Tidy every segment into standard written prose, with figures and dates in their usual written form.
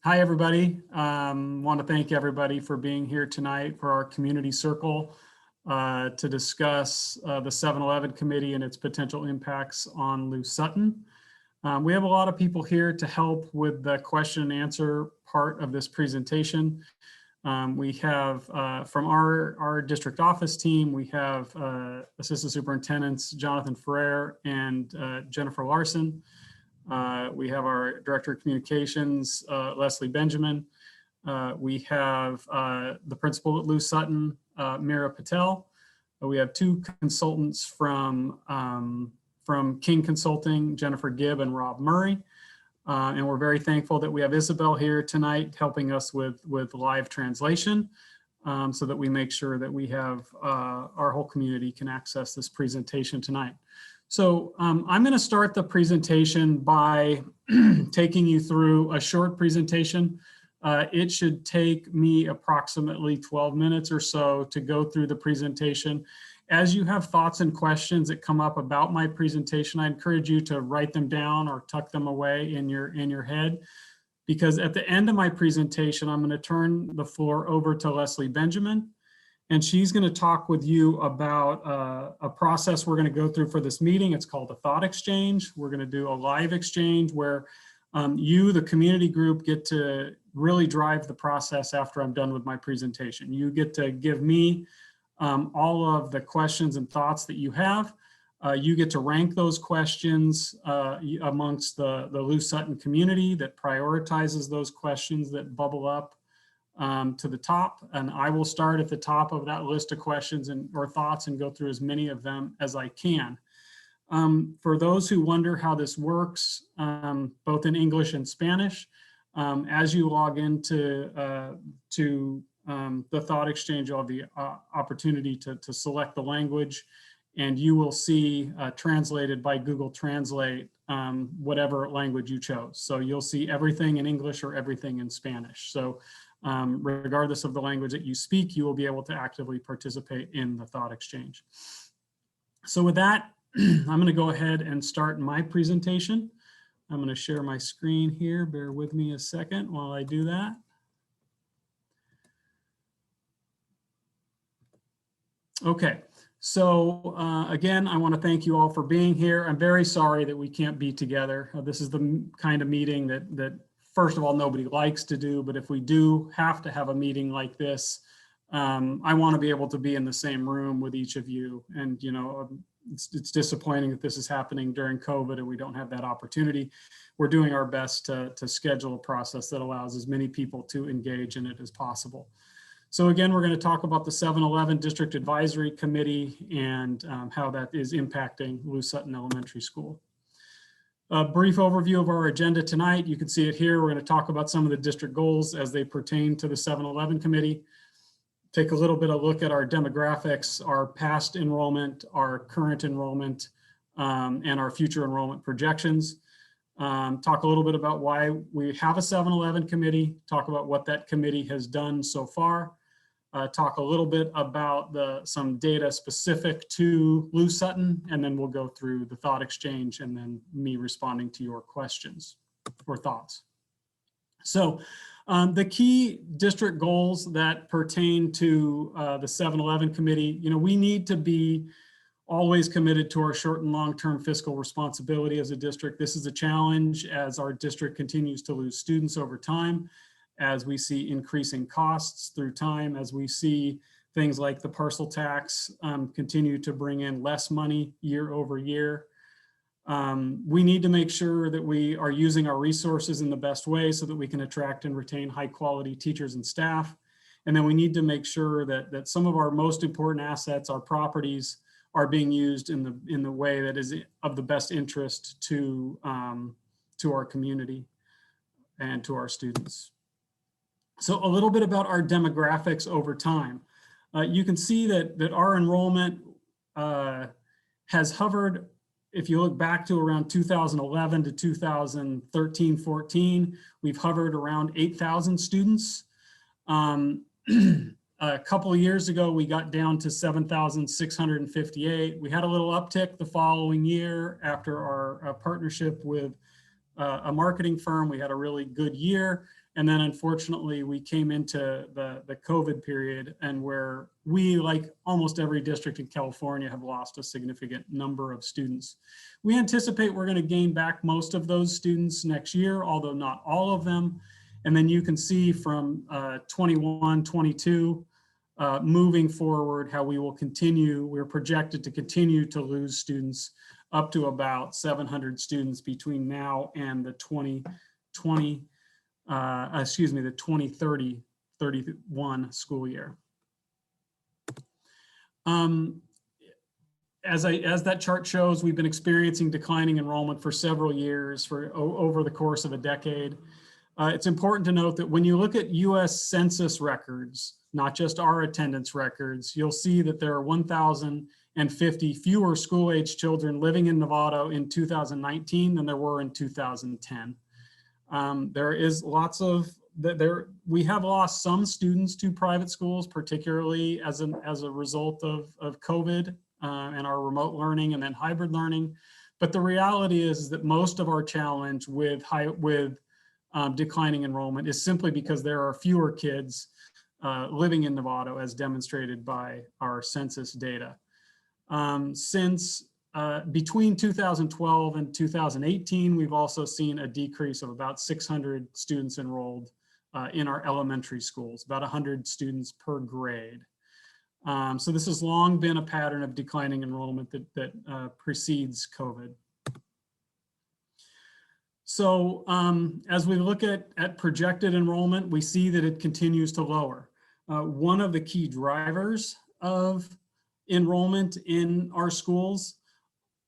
Hi, everybody. Want to thank everybody for being here tonight for our community circle to discuss the 7-Eleven committee and its potential impacts on Lu Sutton. We have a lot of people here to help with the question and answer part of this presentation. We have from our district office team, we have Assistant Superintendents Jonathan Ferrer and Jennifer Larson. We have our Director of Communications, Leslie Benjamin. We have the principal at Lu Sutton, Mira Patel. We have two consultants from King Consulting, Jennifer Gibb and Rob Murray. And we're very thankful that we have Isabel here tonight helping us with live translation so that we make sure that we have our whole community can access this presentation tonight. So I'm going to start the presentation by taking you through a short presentation. It should take me approximately 12 minutes or so to go through the presentation. As you have thoughts and questions that come up about my presentation, I encourage you to write them down or tuck them away in your head, because at the end of my presentation, I'm going to turn the floor over to Leslie Benjamin. And she's going to talk with you about a process we're going to go through for this meeting. It's called a thought exchange. We're going to do a live exchange where you, the community group, get to really drive the process after I'm done with my presentation. You get to give me all of the questions and thoughts that you have. You get to rank those questions amongst the Lu Sutton community that prioritizes those questions that bubble up to the top, and I will start at the top of that list of questions or thoughts and go through as many of them as I can. For those who wonder how this works, both in English and Spanish, as you log into the thought exchange, you'll have the opportunity to select the language, and you will see translated by Google Translate whatever language you chose. So you'll see everything in English or everything in Spanish. So regardless of the language that you speak, you will be able to actively participate in the thought exchange. So with that, I'm going to go ahead and start my presentation. I'm going to share my screen here. Bear with me a second while I do that. Okay, so again, I want to thank you all for being here. I'm very sorry that we can't be together. This is the kind of meeting that first of all, nobody likes to do, but if we do have to have a meeting like this, I want to be able to be in the same room with each of you. And, you know, it's disappointing that this is happening during COVID and we don't have that opportunity. We're doing our best to schedule a process that allows as many people to engage in it as possible. So again, we're going to talk about the 7-Eleven District Advisory Committee and how that is impacting Lu Sutton Elementary School. A brief overview of our agenda tonight. You can see it here. We're going to talk about some of the district goals as they pertain to the 7-Eleven committee. Take a little bit of a look at our demographics, our past enrollment, our current enrollment, and our future enrollment projections. Talk a little bit about why we have a 7-Eleven committee, talk about what that committee has done so far. Talk a little bit about some data specific to Lu Sutton, and then we'll go through the thought exchange and then me responding to your questions or thoughts. So the key district goals that pertain to the 7-Eleven committee, you know, we need to be always committed to our short and long-term fiscal responsibility as a district. This is a challenge as our district continues to lose students over time, as we see increasing costs through time, as we see things like the parcel tax continue to bring in less money year over year. We need to make sure that we are using our resources in the best way so that we can attract and retain high quality teachers and staff. And then we need to make sure that some of our most important assets, our properties, are being used in the way that is of the best interest to our community and to our students. So a little bit about our demographics over time. You can see that our enrollment has hovered, if you look back to around 2011 to 2013-14, we've hovered around 8,000 students. A couple of years ago, we got down to 7,658. We had a little uptick the following year after our partnership with a marketing firm. We had a really good year. And then unfortunately, we came into the COVID period, and where we, like almost every district in California, have lost a significant number of students. We anticipate we're going to gain back most of those students next year, although not all of them. And then you can see from 21, 22, moving forward, how we will continue. We're projected to continue to lose students up to about 700 students between now and the 2030, the 2030-31 school year. As that chart shows, we've been experiencing declining enrollment for several years, over the course of a decade. It's important to note that when you look at US Census records, not just our attendance records, you'll see that there are 1,050 fewer school-age children living in Novato in 2019 than there were in 2010. There is lots of, we have lost some students to private schools, particularly as a result of COVID and our remote learning and then hybrid learning. But the reality is that most of our challenge with declining enrollment is simply because there are fewer kids living in Novato, as demonstrated by our census data. Between 2012 and 2018, we've also seen a decrease of about 600 students enrolled in our elementary schools, about 100 students per grade. So this has long been a pattern of declining enrollment that precedes COVID. So as we look at projected enrollment, we see that it continues to lower. One of the key drivers of enrollment in our schools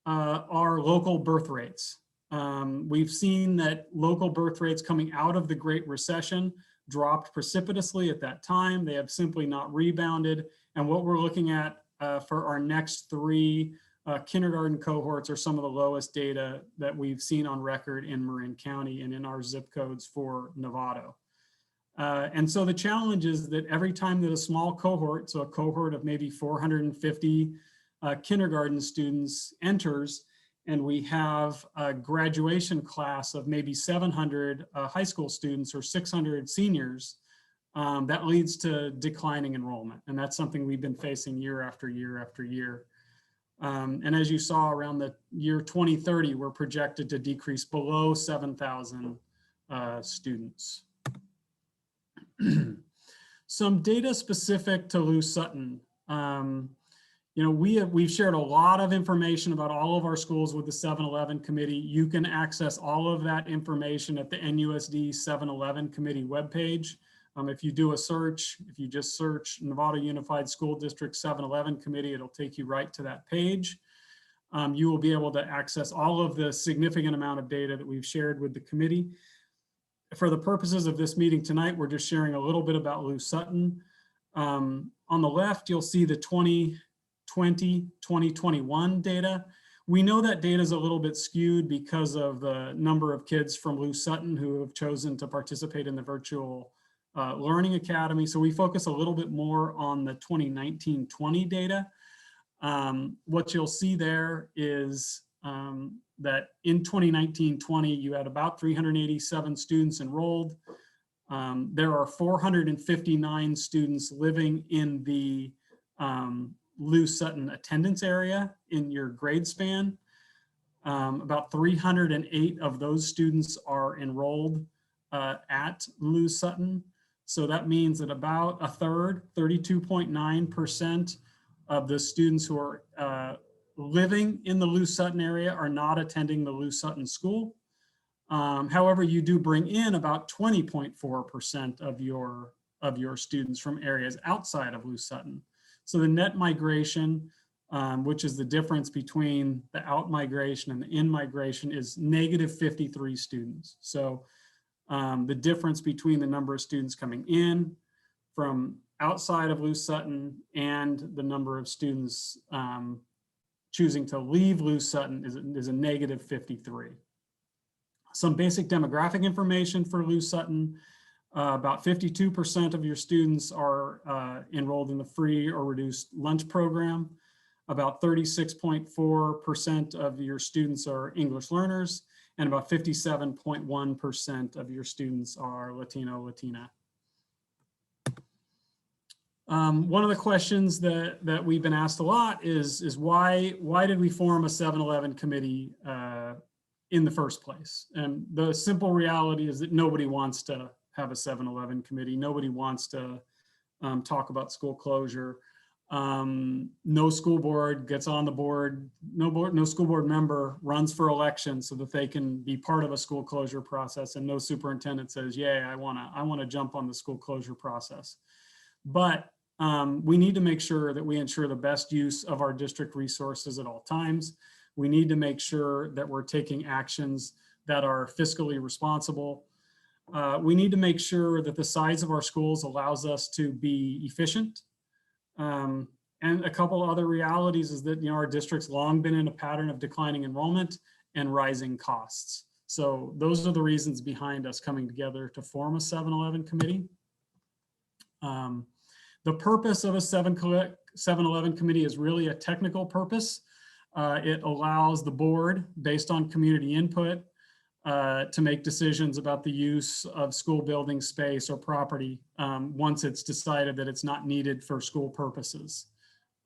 are local birth rates. We've seen that local birth rates coming out of the Great Recession dropped precipitously at that time. They have simply not rebounded. And what we're looking at for our next three kindergarten cohorts are some of the lowest data that we've seen on record in Marin County and in our zip codes for Novato. And so the challenge is that every time that a small cohort, so a cohort of maybe 450 kindergarten students enters, and we have a graduation class of maybe 700 high school students or 600 seniors, that leads to declining enrollment. And that's something we've been facing year after year after year. And as you saw, around the year 2030, we're projected to decrease below 7,000 students. Some data specific to Lu Sutton. We've shared a lot of information about all of our schools with the 7-Eleven committee. You can access all of that information at the NUSD 7-Eleven committee webpage. If you do a search, if you just search Novato Unified School District 7-Eleven committee, it'll take you right to that page. You will be able to access all of the significant amount of data that we've shared with the committee. For the purposes of this meeting tonight, we're just sharing a little bit about Lu Sutton. On the left, you'll see the 2020-2021 data. We know that data is a little bit skewed because of the number of kids from Lu Sutton who have chosen to participate in the virtual Learning Academy. So we focus a little bit more on the 2019-20 data. What you'll see there is that in 2019-20, you had about 387 students enrolled. There are 459 students living in the Lu Sutton attendance area in your grade span. About 308 of those students are enrolled at Lu Sutton. So that means that about a third, 32.9% of the students who are living in the Lu Sutton area are not attending the Lu Sutton school. However, you do bring in about 20.4% of your students from areas outside of Lu Sutton. So the net migration, which is the difference between the out migration and the in migration, is negative 53 students. So the difference between the number of students coming in from outside of Lu Sutton and the number of students choosing to leave Lu Sutton is a negative 53. Some basic demographic information for Lu Sutton. About 52% of your students are enrolled in the free or reduced lunch program. About 36.4% of your students are English learners, and about 57.1% of your students are Latino, Latina. One of the questions that we've been asked a lot is why did we form a 7-Eleven committee in the first place? And the simple reality is that nobody wants to have a 7-Eleven committee. Nobody wants to talk about school closure. No school board gets on the board. No school board member runs for election so that they can be part of a school closure process. And no superintendent says, "Yeah, I want to jump on the school closure process." But we need to make sure that we ensure the best use of our district resources at all times. We need to make sure that we're taking actions that are fiscally responsible. We need to make sure that the size of our schools allows us to be efficient. And a couple other realities is that, our district's long been in a pattern of declining enrollment and rising costs. So those are the reasons behind us coming together to form a 7-Eleven committee. The purpose of a 7-Eleven committee is really a technical purpose. It allows the board, based on community input, to make decisions about the use of school building space or property once it's decided that it's not needed for school purposes.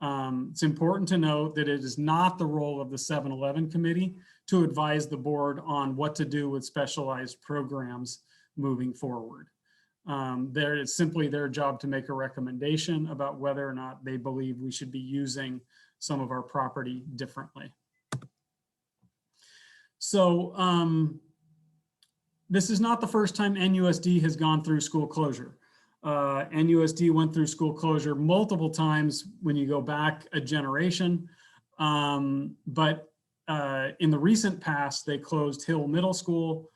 It's important to note that it is not the role of the 7-Eleven committee to advise the board on what to do with specialized programs moving forward. There is simply their job to make a recommendation about whether or not they believe we should be using some of our property differently. So this is not the first time NUSD has gone through school closure. NUSD went through school closure multiple times when you go back a generation, but in the recent past, they closed Hill Middle School.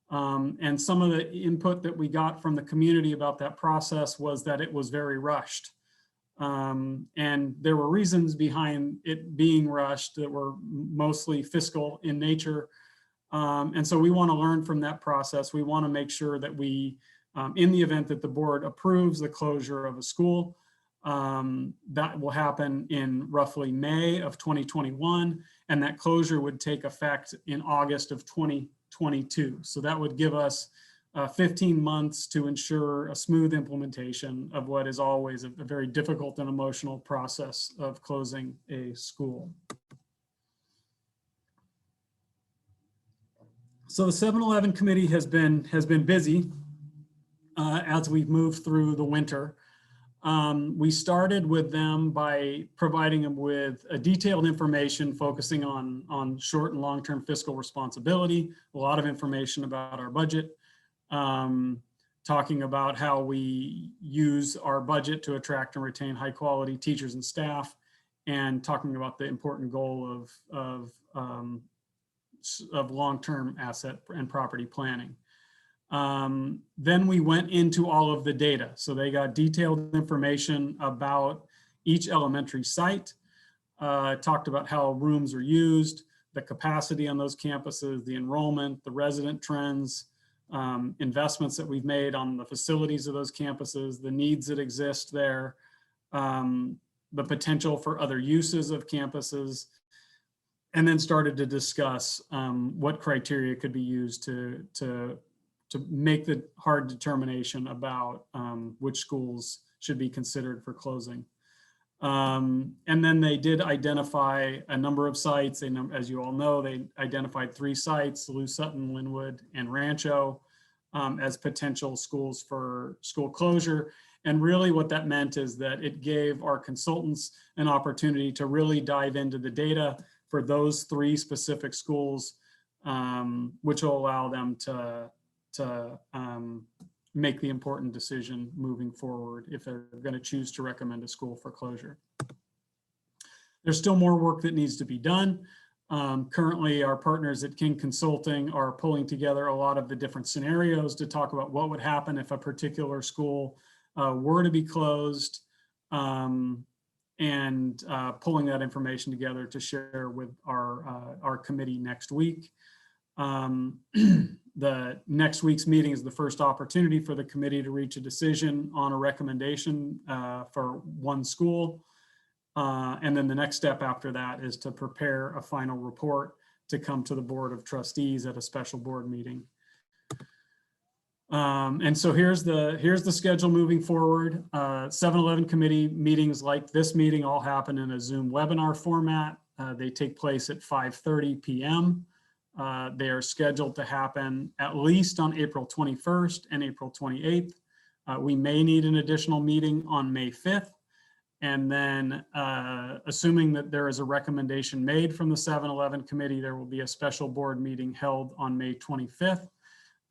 And some of the input that we got from the community about that process was that it was very rushed. And there were reasons behind it being rushed that were mostly fiscal in nature. And so we want to learn from that process. We want to make sure that we, in the event that the board approves the closure of a school, that will happen in roughly May of 2021, and that closure would take effect in August of 2022. So that would give us 15 months to ensure a smooth implementation of what is always a very difficult and emotional process of closing a school. So the 7-Eleven committee has been busy as we've moved through the winter. We started with them by providing them with a detailed information focusing on short and long-term fiscal responsibility, a lot of information about our budget, talking about how we use our budget to attract and retain high quality teachers and staff, and talking about the important goal of long-term asset and property planning. Then we went into all of the data. So they got detailed information about each elementary site, talked about how rooms are used, the capacity on those campuses, the enrollment, the resident trends, investments that we've made on the facilities of those campuses, the needs that exist there, the potential for other uses of campuses, and then started to discuss what criteria could be used to make the hard determination about which schools should be considered for closing. And then they did identify a number of sites. As you all know, they identified 3 sites, Lu Sutton, Linwood, and Rancho, as potential schools for school closure. And really what that meant is that it gave our consultants an opportunity to really dive into the data for those 3 specific schools, which will allow them to make the important decision moving forward if they're going to choose to recommend a school for closure. There's still more work that needs to be done. Currently, our partners at King Consulting are pulling together a lot of the different scenarios to talk about what would happen if a particular school were to be closed, and pulling that information together to share with our committee next week. The next week's meeting is the first opportunity for the committee to reach a decision on a recommendation for one school. And then the next step after that is to prepare a final report to come to the Board of Trustees at a special board meeting. And so here's the schedule moving forward. 7-Eleven committee meetings like this meeting all happen in a Zoom webinar format. They take place at 5:30 p.m. They are scheduled to happen at least on April 21st and April 28th. We may need an additional meeting on May 5th. And then assuming that there is a recommendation made from the 7-Eleven committee, there will be a special board meeting held on May 25th.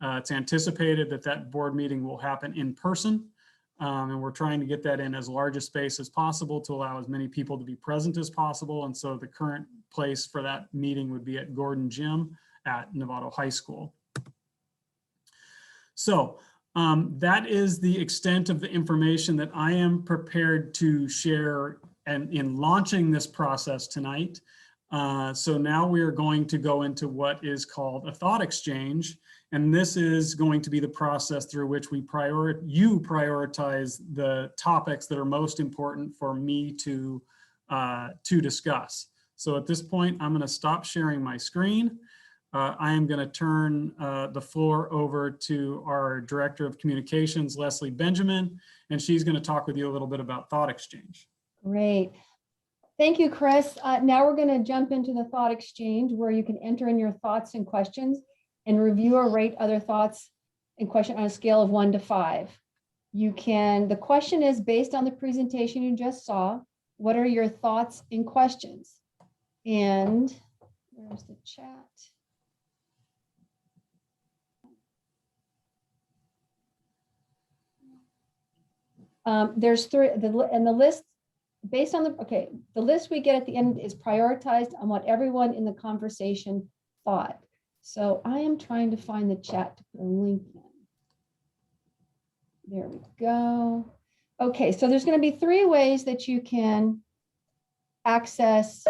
It's anticipated that that board meeting will happen in person. And we're trying to get that in as large a space as possible to allow as many people to be present as possible. And so the current place for that meeting would be at Gordon Gym at Novato High School. So that is the extent of the information that I am prepared to share and in launching this process tonight. So now we are going to go into what is called a thought exchange. And this is going to be the process through which you prioritize the topics that are most important for me to discuss. So at this point, I'm going to stop sharing my screen. I am going to turn the floor over to our Director of Communications, Leslie Benjamin, and she's going to talk with you a little bit about thought exchange. Great. Thank you, Chris. Now we're going to jump into the thought exchange where you can enter in your thoughts and questions and review or rate other thoughts and questions on a scale of 1 to 5. The question is based on the presentation you just saw. What are your thoughts and questions? And where's the chat? There's 3, and the list based on the list we get at the end is prioritized on what everyone in the conversation thought. So I am trying to find the chat to put a link in. There we go. Okay, so there's going to be 3 ways that you can access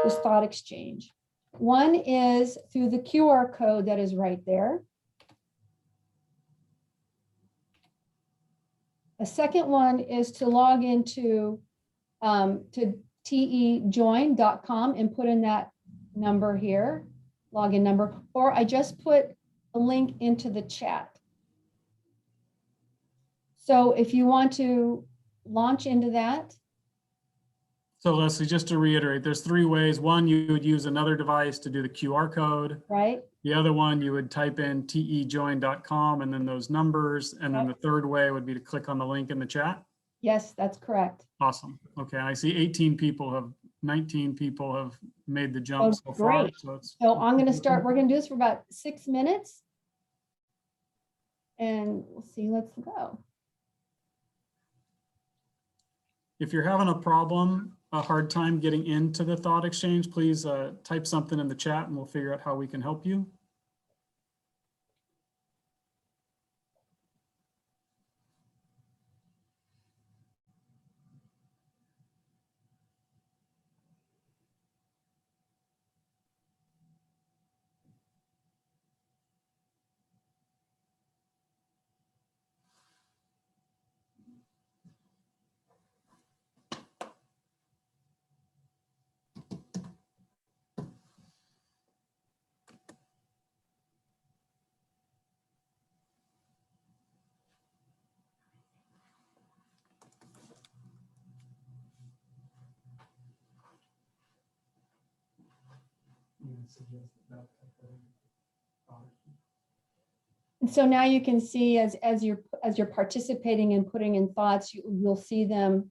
this thought exchange. One is through the QR code that is right there. A second one is to log into to tejoin.com and put in that number here, login number, or I just put a link into the chat. So if you want to launch into that. So Leslie, just to reiterate, there's 3 ways. One, you would use another device to do the QR code. Right. The other one, you would type in tejoin.com and then those numbers. And then the third way would be to click on the link in the chat. Yes, that's correct. Awesome. Okay, I see 19 people have made the jump so far. So I'm going to start, we're going to do this for about 6 minutes. And we'll see, let's go. If you're having a hard time getting into the thought exchange, please type something in the chat and we'll figure out how we can help you. And so now you can see as you're participating and putting in thoughts, you'll see them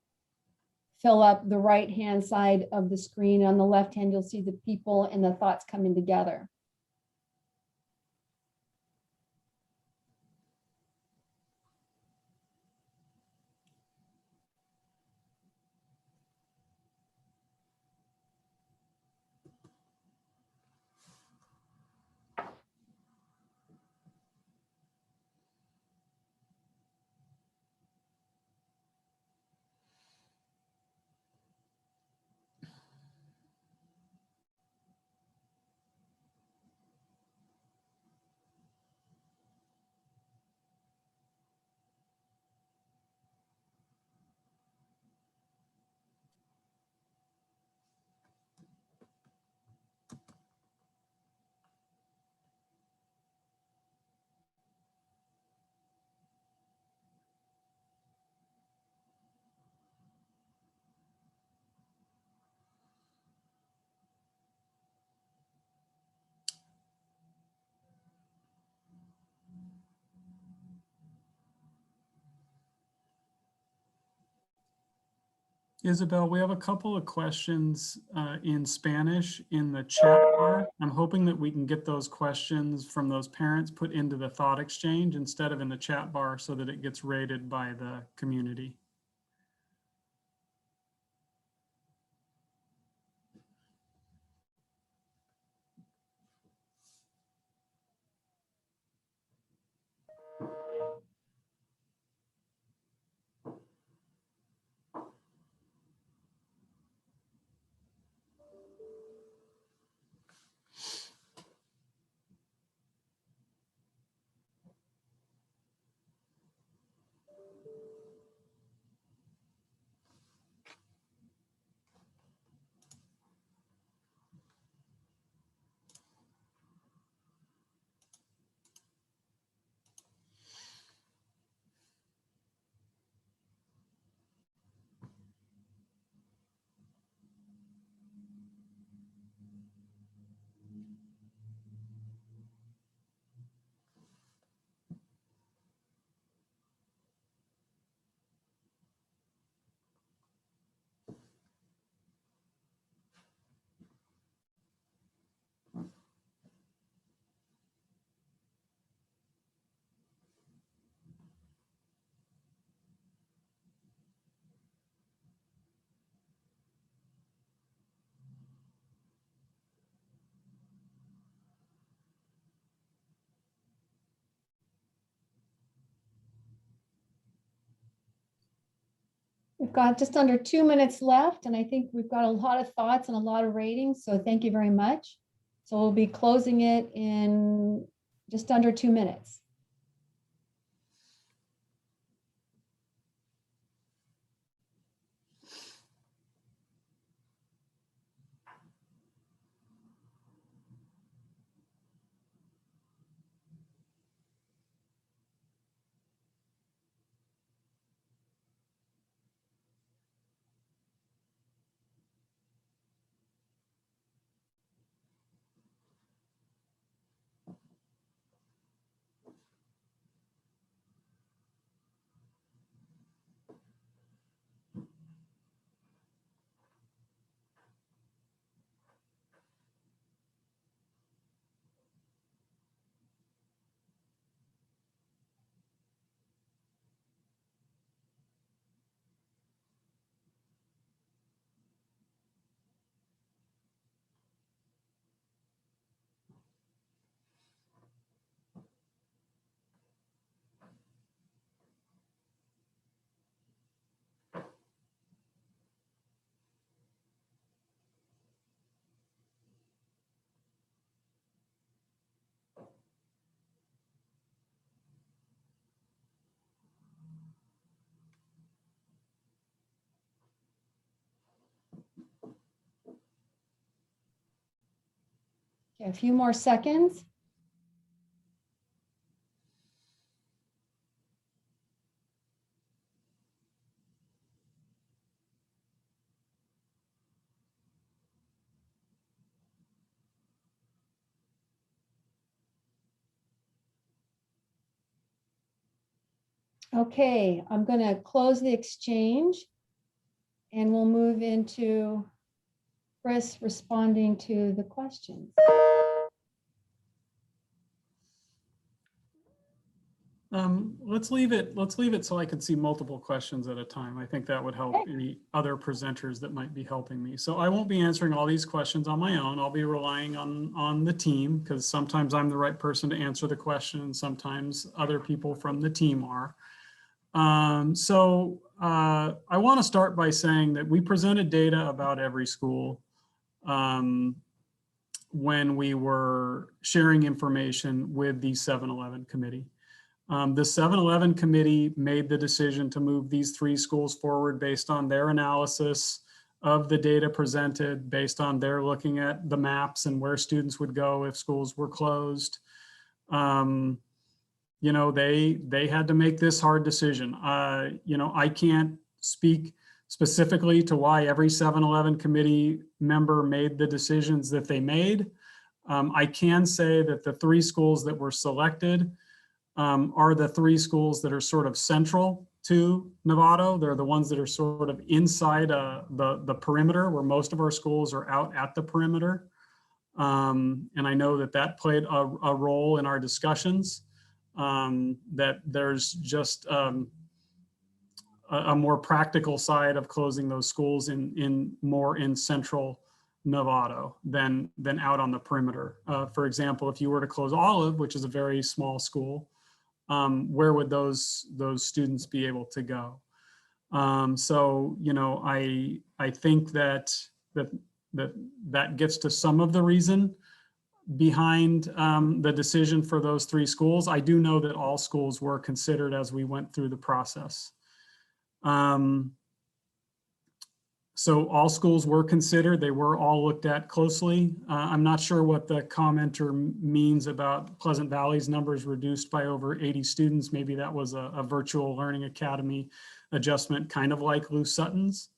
fill up the right-hand side of the screen. On the left hand, you'll see the people and the thoughts coming together. Isabel, we have a couple of questions in Spanish in the chat bar. I'm hoping that we can get those questions from those parents put into the thought exchange instead of in the chat bar so that it gets rated by the community. We've got just under 2 minutes left, and I think we've got a lot of thoughts and a lot of ratings, so thank you very much. So we'll be closing it in just under 2 minutes. Okay, a few more seconds. Okay, I'm going to close the exchange and we'll move into Chris responding to the questions. Let's leave it so I can see multiple questions at a time. I think that would help any other presenters that might be helping me. So I won't be answering all these questions on my own. I'll be relying on the team because sometimes I'm the right person to answer the question and sometimes other people from the team are. I want to start by saying that we presented data about every school when we were sharing information with the 7-Eleven committee. The 7-Eleven committee made the decision to move these 3 schools forward based on their analysis of the data presented, based on their looking at the maps and where students would go if schools were closed. You know, they had to make this hard decision. You know, I can't speak specifically to why every 7-Eleven committee member made the decisions that they made. I can say that the 3 schools that were selected are the 3 schools that are sort of central to Novato. They're the ones that are sort of inside the perimeter, where most of our schools are out at the perimeter. And I know that that played a role in our discussions, that there's just a more practical side of closing those schools more in central Novato than out on the perimeter. For example, if you were to close Olive, which is a very small school, where would those students be able to go? So, you know, I think that gets to some of the reason behind the decision for those 3 schools. I do know that all schools were considered as we went through the process. So all schools were considered. They were all looked at closely. I'm not sure what the commenter means about Pleasant Valley's numbers reduced by over 80 students. Maybe that was a virtual learning academy adjustment, kind of like Lu Sutton's.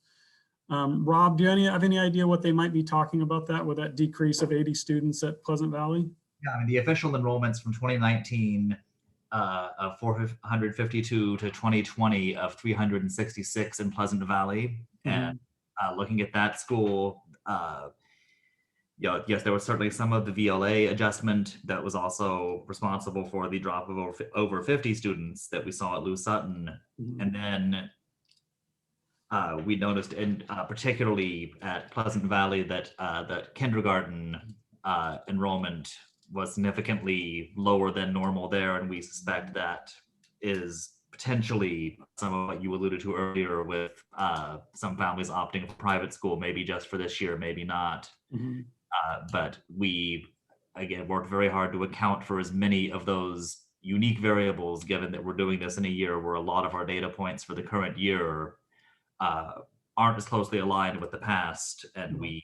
Rob, do you have any idea what they might be talking about that with that decrease of 80 students at Pleasant Valley? Yeah, I mean, the official enrollments from 2019 of 452 to 2020 of 366 in Pleasant Valley. And looking at that school, you know, yes, there was certainly some of the VLA adjustment that was also responsible for the drop of over 50 students that we saw at Lu Sutton. And then we noticed, particularly at Pleasant Valley, that that kindergarten enrollment was significantly lower than normal there, and we suspect that is potentially some of what you alluded to earlier, with some families opting for private school, maybe just for this year, maybe not. But we, again, worked very hard to account for as many of those unique variables, given that we're doing this in a year where a lot of our data points for the current year aren't as closely aligned with the past, and we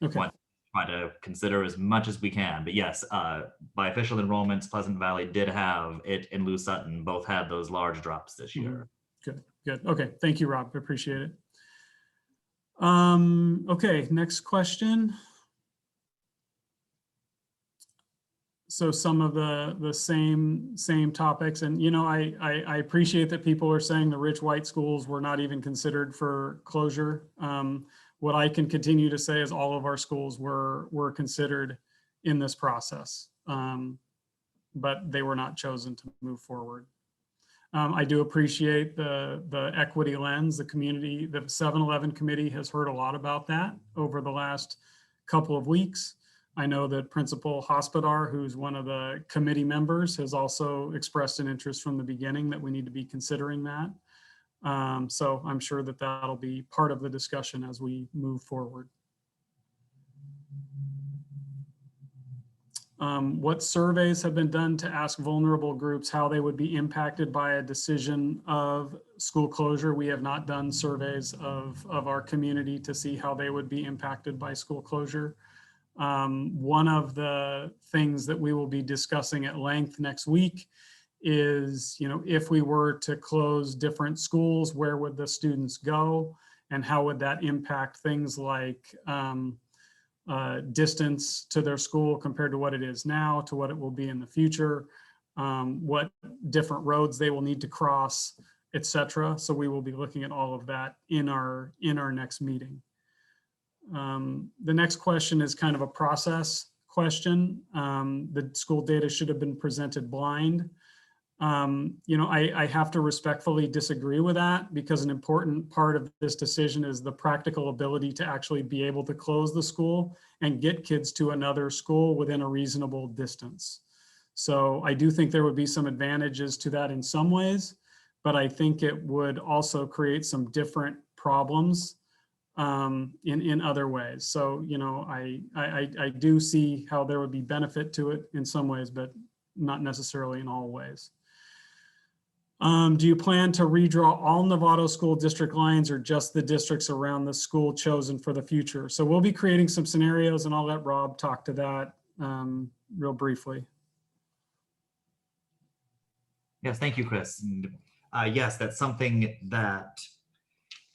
want to try to consider as much as we can. But yes, by official enrollments, Pleasant Valley did have it, and Lu Sutton both had those large drops this year. Good. Okay, thank you, Rob. I appreciate it. Okay, next question. So some of the same topics, and you know, I appreciate that people are saying the rich white schools were not even considered for closure. What I can continue to say is all of our schools were considered in this process, but they were not chosen to move forward. I do appreciate the equity lens. The community, the 7-Eleven committee has heard a lot about that over the last couple of weeks. I know that Principal Hospodar, who's one of the committee members, has also expressed an interest from the beginning that we need to be considering that. So I'm sure that that'll be part of the discussion as we move forward. What surveys have been done to ask vulnerable groups how they would be impacted by a decision of school closure? We have not done surveys of our community to see how they would be impacted by school closure. One of the things that we will be discussing at length next week is, you know, if we were to close different schools, where would the students go, and how would that impact things like distance to their school compared to what it is now to what it will be in the future, what different roads they will need to cross, etc. So we will be looking at all of that in our next meeting. The next question is kind of a process question. The school data should have been presented blind. You know, I have to respectfully disagree with that, because an important part of this decision is the practical ability to actually be able to close the school and get kids to another school within a reasonable distance. So I do think there would be some advantages to that in some ways, but I think it would also create some different problems in other ways. So, you know, I do see how there would be benefit to it in some ways, but not necessarily in all ways. Do you plan to redraw all Novato school district lines, or just the districts around the school chosen for the future? So we'll be creating some scenarios, and I'll let Rob talk to that real briefly. Yes, thank you, Chris. And, yes, that's something that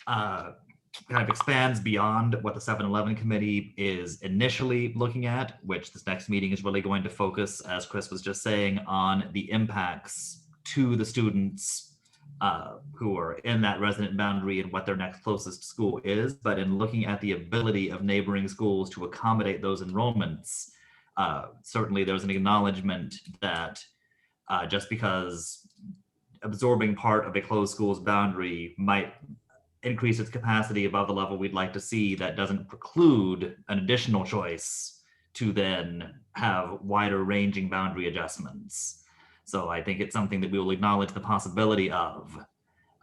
kind of expands beyond what the 7-Eleven committee is initially looking at, which this next meeting is really going to focus, as Chris was just saying, on the impacts to the students who are in that resident boundary and what their next closest school is. But in looking at the ability of neighboring schools to accommodate those enrollments, certainly there's an acknowledgement that just because absorbing part of a closed school's boundary might increase its capacity above the level we'd like to see, that doesn't preclude an additional choice to then have wider ranging boundary adjustments. So I think it's something that we will acknowledge the possibility of,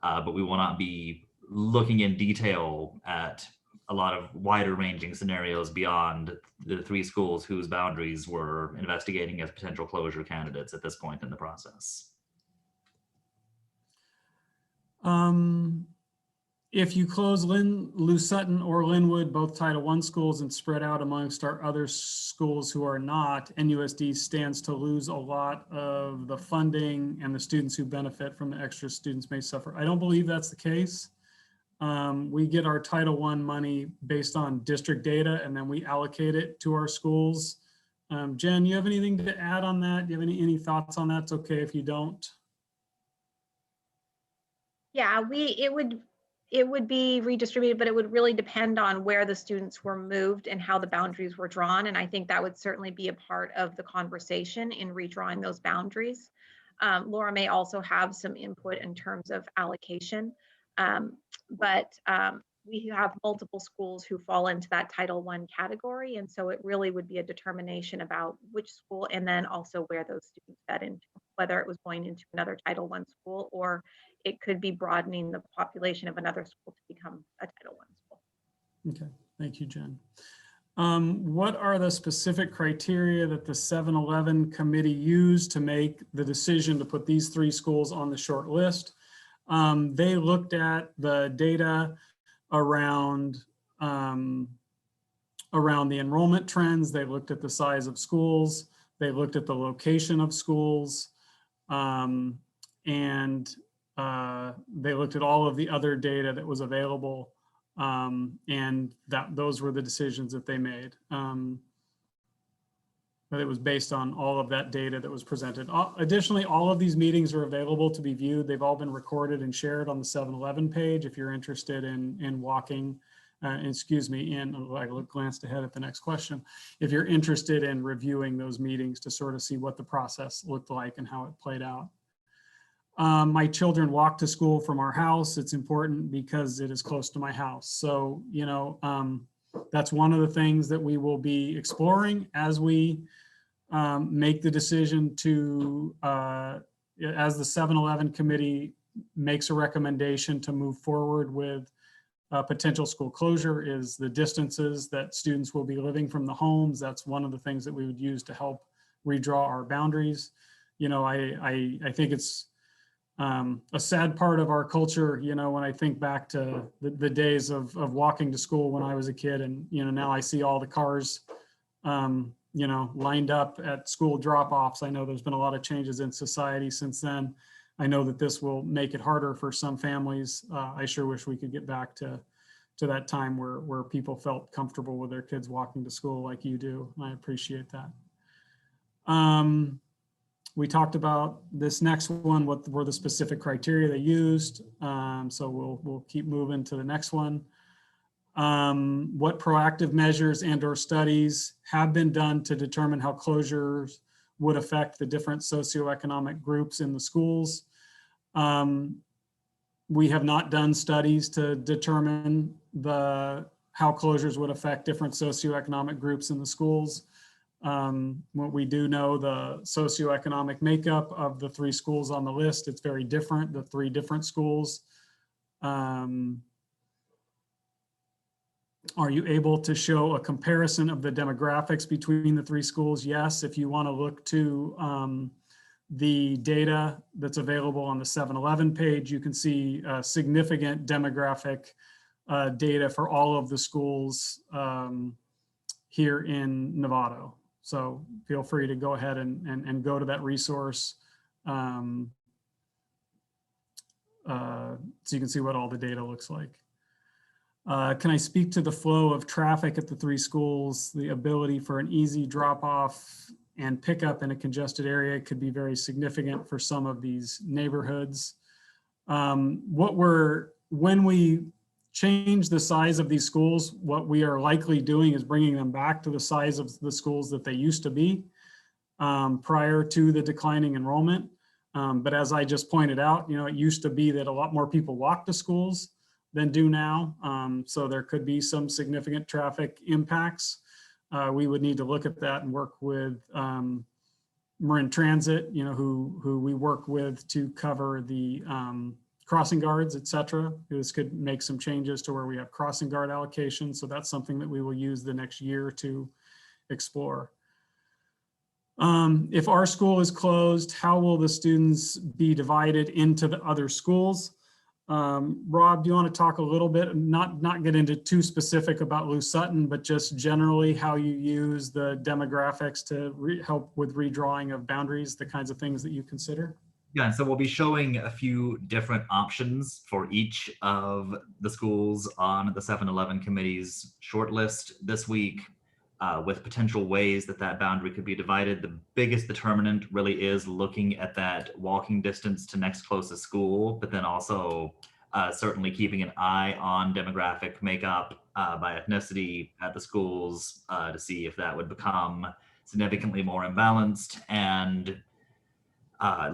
but we will not be looking in detail at a lot of wider ranging scenarios beyond the 3 schools whose boundaries we're investigating as potential closure candidates at this point in the process. If you close Lu Sutton or Linwood, both Title I schools, and spread out amongst our other schools who are not, NUSD stands to lose a lot of the funding, and the students who benefit from the extra students may suffer. I don't believe that's the case. We get our Title I money based on district data, and then we allocate it to our schools. Jen, you have anything to add on that? Do you have any thoughts on that? It's okay if you don't. Yeah, it would be redistributed, but it would really depend on where the students were moved and how the boundaries were drawn. And I think that would certainly be a part of the conversation in redrawing those boundaries. Laura may also have some input in terms of allocation, but we have multiple schools who fall into that Title I category. And so it really would be a determination about which school, and then also where those students fed into, whether it was going into another Title I school, or it could be broadening the population of another school to become a Title I school. Okay, thank you, Jen. What are the specific criteria that the 7-11 committee used to make the decision to put these 3 schools on the short list? They looked at the data around the enrollment trends. They looked at the size of schools. They looked at the location of schools, and they looked at all of the other data that was available, and those were the decisions that they made. But it was based on all of that data that was presented. Additionally, all of these meetings are available to be viewed. They've all been recorded and shared on the 7-11 page if you're interested in walking, I glanced ahead at the next question. If you're interested in reviewing those meetings to sort of see what the process looked like and how it played out. My children walk to school from our house. It's important because it is close to my house. So, that's one of the things that we will be exploring as we make the decision to, as the 7-11 committee makes a recommendation to move forward with potential school closure, is the distances that students will be living from the homes. That's one of the things that we would use to help redraw our boundaries. I think it's a sad part of our culture, when I think back to the days of walking to school when I was a kid, and, now I see all the cars, lined up at school drop-offs. I know there's been a lot of changes in society since then. I know that this will make it harder for some families. I sure wish we could get back to that time where people felt comfortable with their kids walking to school like you do. I appreciate that. We talked about this next one, what were the specific criteria they used. So we'll keep moving to the next one. What proactive measures and/or studies have been done to determine how closures would affect the different socioeconomic groups in the schools? We have not done studies to determine how closures would affect different socioeconomic groups in the schools. What we do know, the socioeconomic makeup of the 3 schools on the list, it's very different, the 3 different schools. Are you able to show a comparison of the demographics between the 3 schools? Yes, if you want to look to the data that's available on the 7-11 page, you can see significant demographic data for all of the schools here in Novato. So feel free to go ahead and go to that resource so you can see what all the data looks like. Can I speak to the flow of traffic at the 3 schools? The ability for an easy drop off and pickup in a congested area could be very significant for some of these neighborhoods. When we change the size of these schools, what we are likely doing is bringing them back to the size of the schools that they used to be prior to the declining enrollment. But as I just pointed out, it used to be that a lot more people walk to schools than do now. So there could be some significant traffic impacts. We would need to look at that and work with Marin Transit, who we work with to cover the crossing guards, et cetera. This could make some changes to where we have crossing guard allocation. So that's something that we will use the next year to explore. If our school is closed, how will the students be divided into the other schools? Rob, do you want to talk a little bit, not get into too specific about Lu Sutton, but just generally how you use the demographics to help with redrawing of boundaries, the kinds of things that you consider? Yeah, so we'll be showing a few different options for each of the schools on the 7-Eleven committee's shortlist this week, with potential ways that boundary could be divided. The biggest determinant really is looking at that walking distance to next closest school, but then also certainly keeping an eye on demographic makeup by ethnicity at the schools to see if that would become significantly more imbalanced, and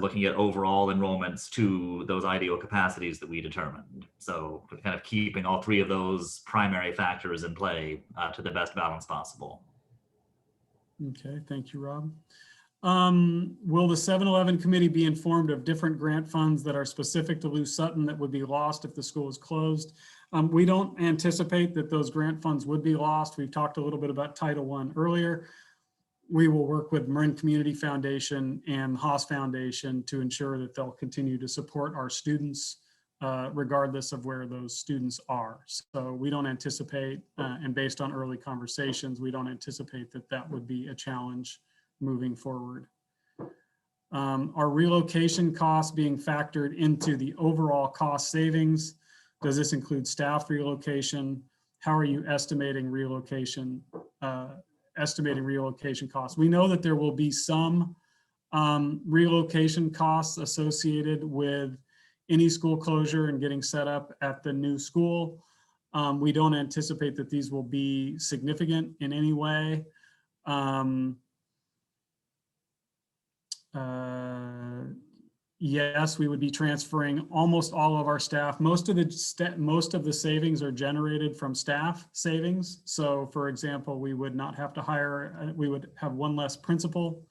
looking at overall enrollments to those ideal capacities that we determined. So kind of keeping all three of those primary factors in play to the best balance possible. Okay, thank you, Rob. Will the 7-Eleven committee be informed of different grant funds that are specific to Lu Sutton that would be lost if the school is closed? We don't anticipate that those grant funds would be lost. We've talked a little bit about Title I earlier. We will work with Marin Community Foundation and Haas Foundation to ensure that they'll continue to support our students regardless of where those students are. So we don't anticipate, and based on early conversations, we don't anticipate that would be a challenge moving forward. Are relocation costs being factored into the overall cost savings? Does this include staff relocation? How are you estimating relocation costs? We know that there will be some relocation costs associated with any school closure and getting set up at the new school. We don't anticipate that these will be significant in any way. Yes, we would be transferring almost all of our staff. Most of the savings are generated from staff savings. So for example, we would not have to hire, we would have one less principal.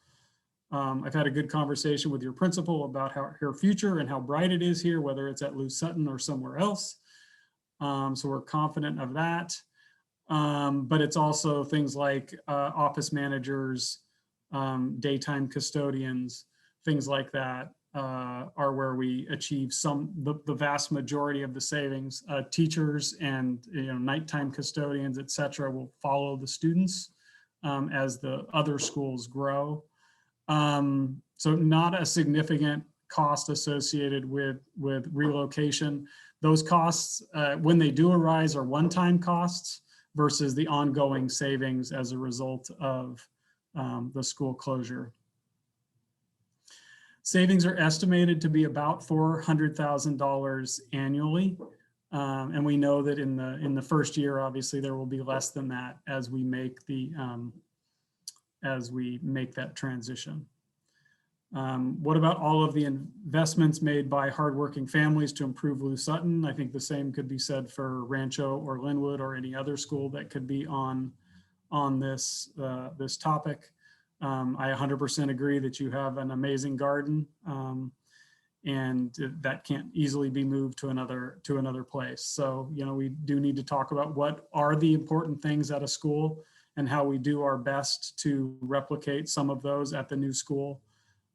I've had a good conversation with your principal about her future and how bright it is here, whether it's at Lu Sutton or somewhere else. So we're confident of that. But it's also things like office managers, daytime custodians, things like that are where we achieve the vast majority of the savings. Teachers and nighttime custodians, et cetera, will follow the students as the other schools grow. So not a significant cost associated with relocation. Those costs, when they do arise, are one-time costs versus the ongoing savings as a result of the school closure. Savings are estimated to be about $400,000 annually. And we know that in the first year, obviously, there will be less than that as we make that transition. What about all of the investments made by hardworking families to improve Lu Sutton? I think the same could be said for Rancho or Linwood or any other school that could be on this topic. I 100% agree that you have an amazing garden, and that can't easily be moved to another place. So, we do need to talk about what are the important things at a school and how we do our best to replicate some of those at the new school.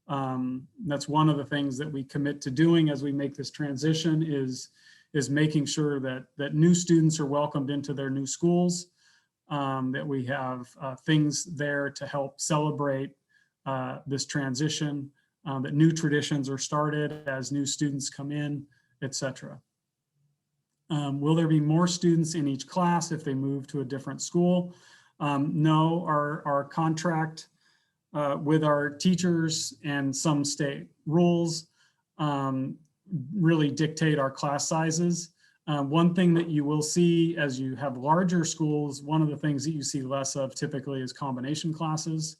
That's one of the things that we commit to doing as we make this transition is making sure that new students are welcomed into their new schools, that we have things there to help celebrate this transition, that new traditions are started as new students come in, etc. Will there be more students in each class if they move to a different school? No, our contract with our teachers and some state rules really dictate our class sizes. One thing that you will see as you have larger schools, one of the things that you see less of typically is combination classes.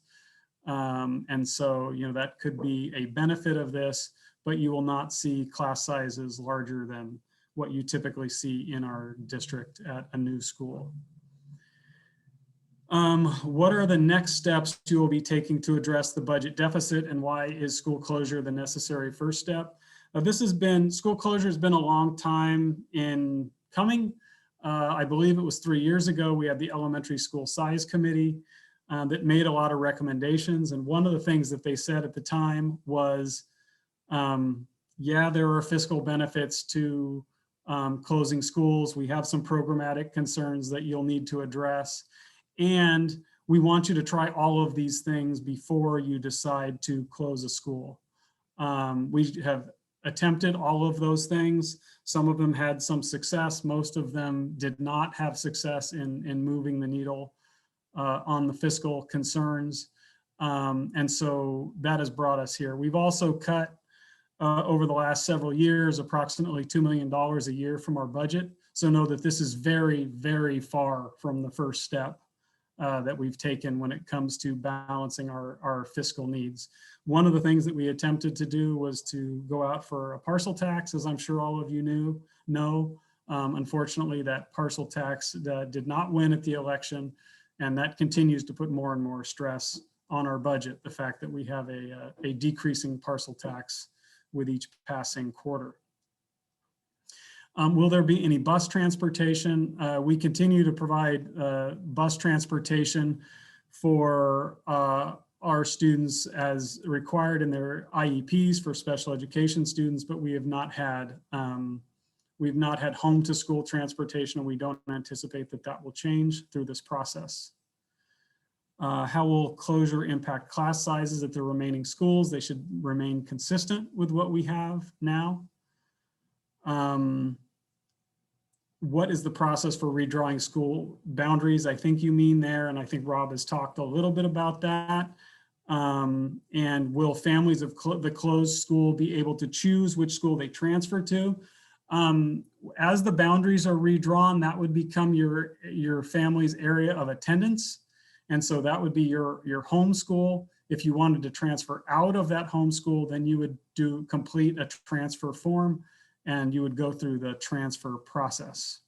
And so, that could be a benefit of this, but you will not see class sizes larger than what you typically see in our district at a new school. What are the next steps you will be taking to address the budget deficit, and why is school closure the necessary first step? School closure has been a long time in coming. I believe it was 3 years ago, we had the elementary school size committee that made a lot of recommendations. And one of the things that they said at the time was, yeah, there are fiscal benefits to closing schools. We have some programmatic concerns that you'll need to address. And we want you to try all of these things before you decide to close a school. We have attempted all of those things. Some of them had some success. Most of them did not have success in moving the needle on the fiscal concerns. And so that has brought us here. We've also cut over the last several years, approximately $2 million a year from our budget. So know that this is very, very far from the first step that we've taken when it comes to balancing our fiscal needs. One of the things that we attempted to do was to go out for a parcel tax, as I'm sure all of you know. Unfortunately, that parcel tax did not win at the election, and that continues to put more and more stress on our budget, the fact that we have a decreasing parcel tax with each passing quarter. Will there be any bus transportation? We continue to provide bus transportation for our students as required in their IEPs for special education students, but we have not had home to school transportation, and we don't anticipate that will change through this process. How will closure impact class sizes at the remaining schools? They should remain consistent with what we have now. What is the process for redrawing school boundaries? I think you mean there, and I think Rob has talked a little bit about that. And will families of the closed school be able to choose which school they transfer to? As the boundaries are redrawn, that would become your family's area of attendance. And so that would be your home school. If you wanted to transfer out of that home school, then you would complete a transfer form, and you would go through the transfer process.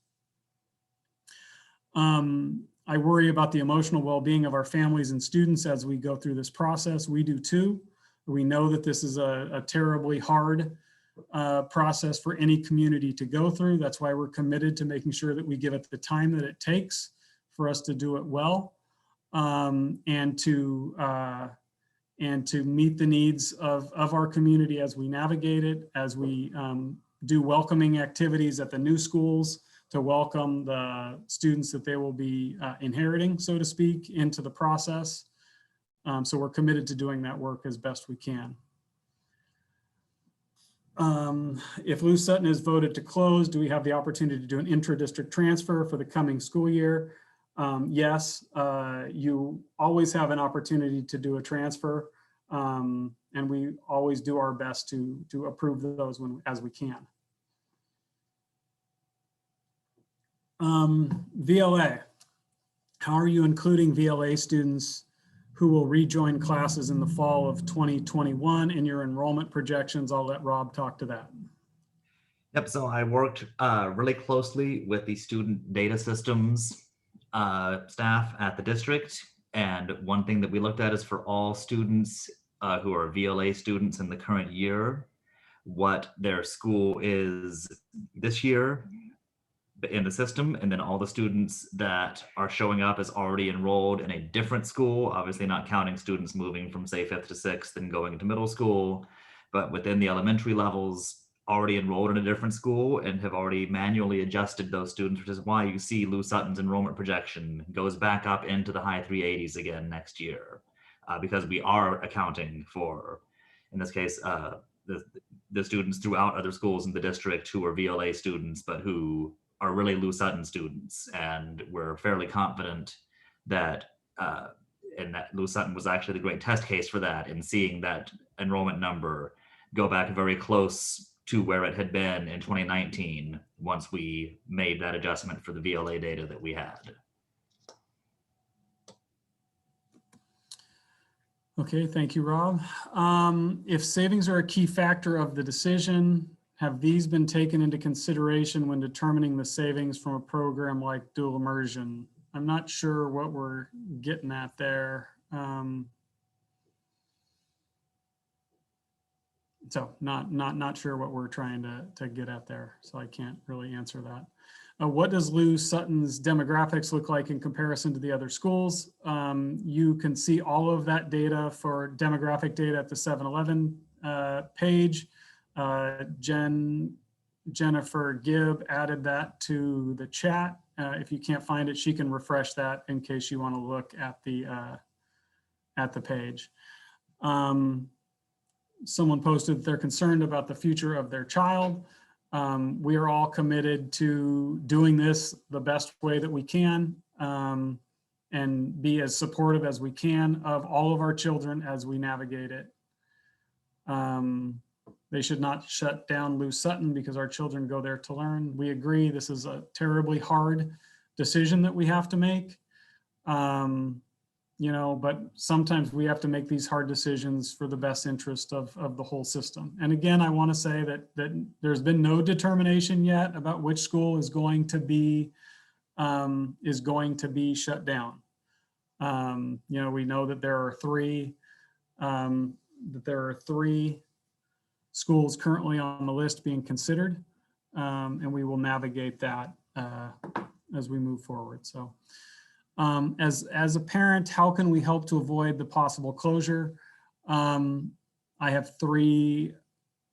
I worry about the emotional well-being of our families and students as we go through this process. We do too. We know that this is a terribly hard process for any community to go through. That's why we're committed to making sure that we give it the time that it takes for us to do it well, and to meet the needs of our community as we navigate it, as we do welcoming activities at the new schools to welcome the students that they will be inheriting, so to speak, into the process. So we're committed to doing that work as best we can. If Lu Sutton is voted to close, do we have the opportunity to do an intra-district transfer for the coming school year? Yes, you always have an opportunity to do a transfer, and we always do our best to approve those as we can. VLA, how are you including VLA students who will rejoin classes in the fall of 2021 in your enrollment projections? I'll let Rob talk to that. Yep, so I worked really closely with the student data systems staff at the district. And one thing that we looked at is for all students who are VLA students in the current year, what their school is this year in the system, and then all the students that are showing up as already enrolled in a different school, obviously not counting students moving from say 5th to 6th and going into middle school, but within the elementary levels already enrolled in a different school and have already manually adjusted those students, which is why you see Lu Sutton's enrollment projection goes back up into the high 380s again next year, because we are accounting for, in this case, the students throughout other schools in the district who are VLA students, but who are really Lu Sutton students. And we're fairly confident that, and that Lu Sutton was actually the great test case for that, in seeing that enrollment number go back very close to where it had been in 2019 once we made that adjustment for the VLA data that we had. Okay, thank you, Rob. If savings are a key factor of the decision, have these been taken into consideration when determining the savings from a program like dual immersion? I'm not sure what we're getting at there. So not sure what we're trying to get at there. So I can't really answer that. What does Lu Sutton's demographics look like in comparison to the other schools? You can see all of that data for demographic data at the 7-Eleven page. Jennifer Gibb added that to the chat. If you can't find it, she can refresh that in case you want to look at the page. Someone posted that they're concerned about the future of their child. We are all committed to doing this the best way that we can and be as supportive as we can of all of our children as we navigate it. They should not shut down Lu Sutton because our children go there to learn. We agree this is a terribly hard decision that we have to make. You know, but sometimes we have to make these hard decisions for the best interest of the whole system. And again, I want to say that there's been no determination yet about which school is going to be shut down. You know, we know that there are three schools currently on the list being considered, and we will navigate that as we move forward. So. As a parent, how can we help to avoid the possible closure? I have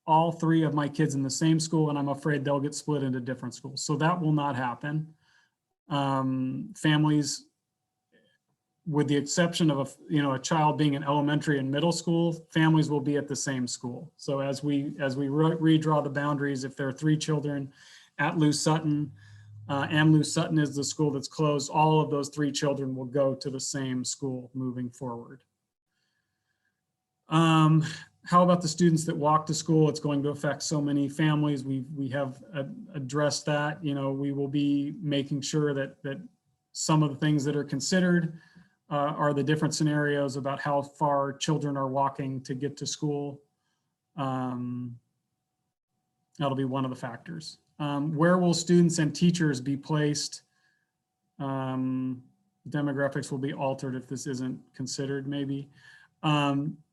all three of my kids in the same school, and I'm afraid they'll get split into different schools. So that will not happen. Families, with the exception of a child being in elementary and middle school, families will be at the same school. So as we redraw the boundaries, if there are 3 children at Lu Sutton, and Lu Sutton is the school that's closed, all of those 3 children will go to the same school moving forward. How about the students that walk to school? It's going to affect so many families. We have addressed that. You know, we will be making sure that some of the things that are considered are the different scenarios about how far children are walking to get to school. That'll be one of the factors. Where will students and teachers be placed? Demographics will be altered if this isn't considered, maybe.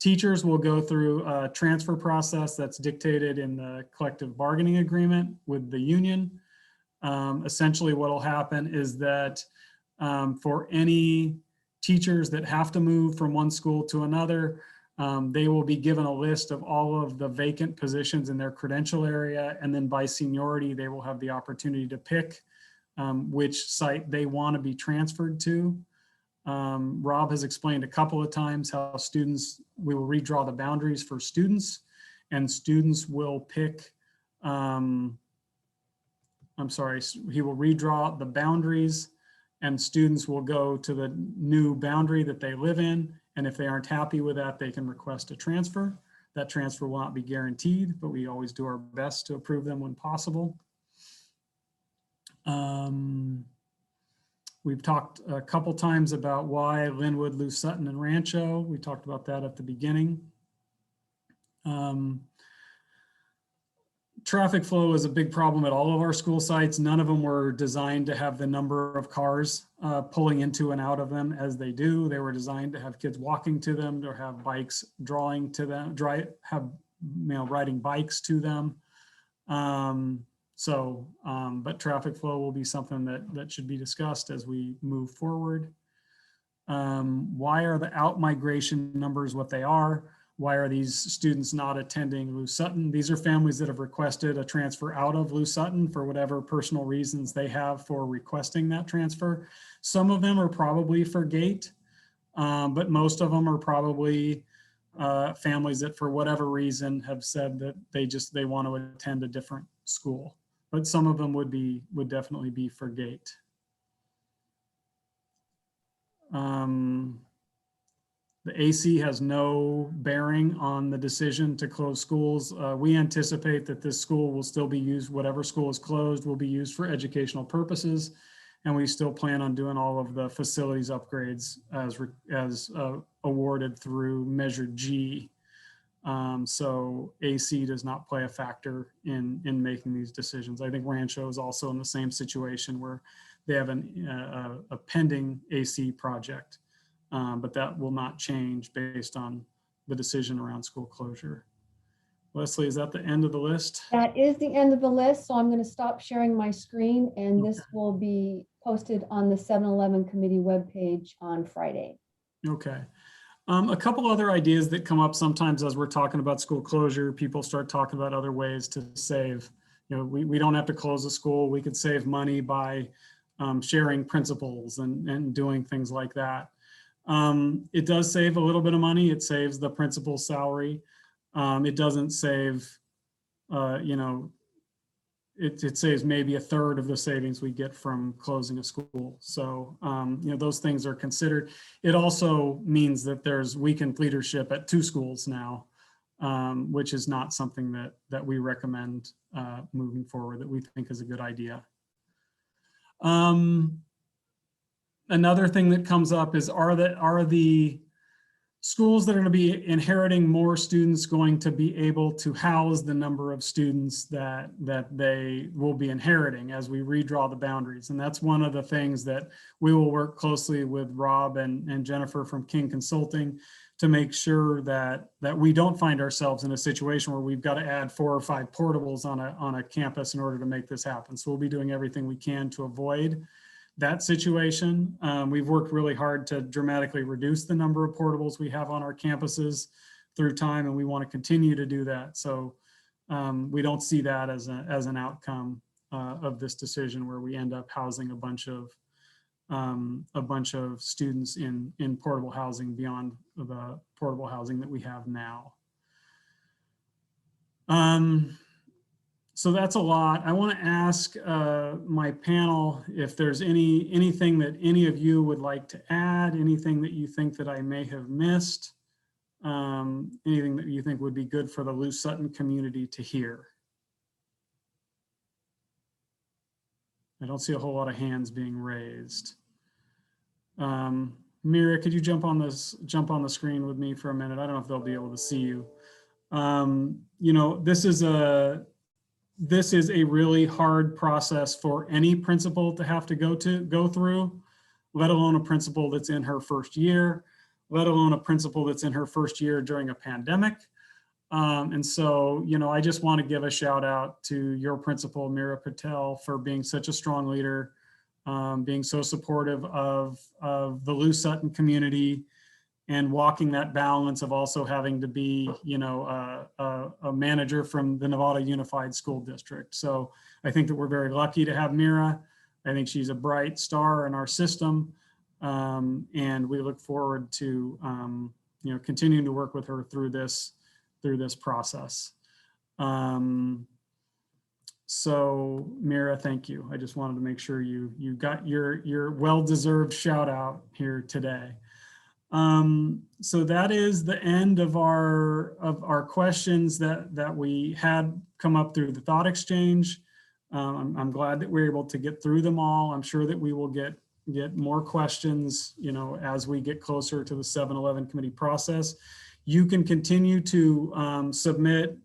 Teachers will go through a transfer process that's dictated in the collective bargaining agreement with the union. Essentially what will happen is that for any teachers that have to move from one school to another, they will be given a list of all of the vacant positions in their credential area, and then by seniority, they will have the opportunity to pick which site they want to be transferred to. Rob has explained a couple of times how we will redraw the boundaries for students, and students will pick, he will redraw the boundaries, and students will go to the new boundary that they live in. And if they aren't happy with that, they can request a transfer. That transfer will not be guaranteed, but we always do our best to approve them when possible. We've talked a couple times about why Linwood, Lu Sutton, and Rancho. We talked about that at the beginning. Traffic flow is a big problem at all of our school sites. None of them were designed to have the number of cars pulling into and out of them as they do. They were designed to have kids walking to them, or have bikes drawing to them, riding bikes to them. But traffic flow will be something that should be discussed as we move forward. Why are the out migration numbers what they are? Why are these students not attending Lu Sutton? These are families that have requested a transfer out of Lu Sutton for whatever personal reasons they have for requesting that transfer. Some of them are probably for gate, but most of them are probably families that for whatever reason have said that they want to attend a different school. But some of them would definitely be for gate. The AC has no bearing on the decision to close schools. We anticipate that this school will still be used, whatever school is closed will be used for educational purposes. And we still plan on doing all of the facilities upgrades as awarded through Measure G. So AC does not play a factor in making these decisions. I think Rancho is also in the same situation where they have a pending AC project. But that will not change based on the decision around school closure. Leslie, is that the end of the list? That is the end of the list. So I'm going to stop sharing my screen, and this will be posted on the 7-Eleven committee webpage on Friday. Okay. A couple other ideas that come up sometimes as we're talking about school closure, people start talking about other ways to save. You know, we don't have to close a school. We could save money by sharing principals and doing things like that. It does save a little bit of money. It saves the principal's salary. It doesn't save, you know, it saves maybe a third of the savings we get from closing a school. So, you know, those things are considered. It also means that there's weakened leadership at 2 schools now, which is not something that we recommend moving forward, that we think is a good idea. Another thing that comes up is, are the schools that are going to be inheriting more students going to be able to house the number of students that they will be inheriting as we redraw the boundaries? And that's one of the things that we will work closely with Rob and Jennifer from King Consulting to make sure that we don't find ourselves in a situation where we've got to add 4 or 5 portables on a campus in order to make this happen. So we'll be doing everything we can to avoid that situation. We've worked really hard to dramatically reduce the number of portables we have on our campuses through time, and we want to continue to do that. So we don't see that as an outcome of this decision where we end up housing a bunch of students in portable housing beyond the portable housing that we have now. So that's a lot. I want to ask my panel if there's anything that any of you would like to add, anything that you think that I may have missed, anything that you think would be good for the Lu Sutton community to hear. I don't see a whole lot of hands being raised. Mira, could you jump on the screen with me for a minute? I don't know if they'll be able to see you. You know, this is a really hard process for any principal to have to go through, let alone a principal that's in her first year, let alone a principal that's in her first year during a pandemic. And so, you know, I just want to give a shout out to your principal, Mira Patel, for being such a strong leader, being so supportive of the Lu Sutton community, and walking that balance of also having to be, you know, a manager from the Nevada Unified School District. So I think that we're very lucky to have Mira. I think she's a bright star in our system, and we look forward to, you know, continuing to work with her through this process. So Mira, thank you. I just wanted to make sure you got your well-deserved shout out here today. So that is the end of our questions that we had come up through the thought exchange. I'm glad that we're able to get through them all. I'm sure that we will get more questions, you know, as we get closer to the 7-Eleven committee process. You can continue to submit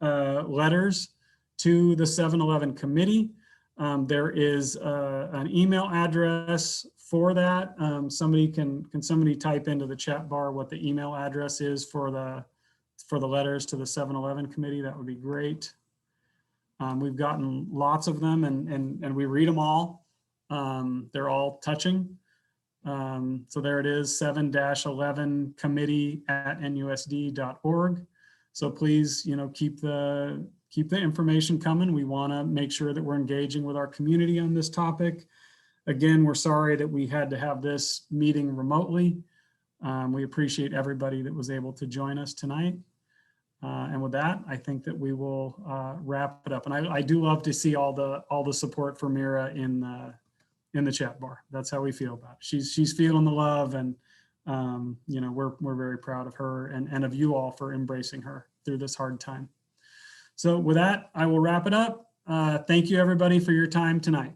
letters to the 7-Eleven committee. There is an email address for that. Can somebody type into the chat bar what the email address is for the letters to the 7-Eleven committee? That would be great. We've gotten lots of them, and we read them all. They're all touching. So there it is, 7-11committee@nusd.org. So please, you know, keep the information coming. We want to make sure that we're engaging with our community on this topic. Again, we're sorry that we had to have this meeting remotely. We appreciate everybody that was able to join us tonight. And with that, I think that we will wrap it up. And I do love to see all the support for Mira in the chat bar. That's how we feel about it. She's feeling the love, and you know, we're very proud of her and of you all for embracing her through this hard time. So with that, I will wrap it up. Thank you everybody for your time tonight.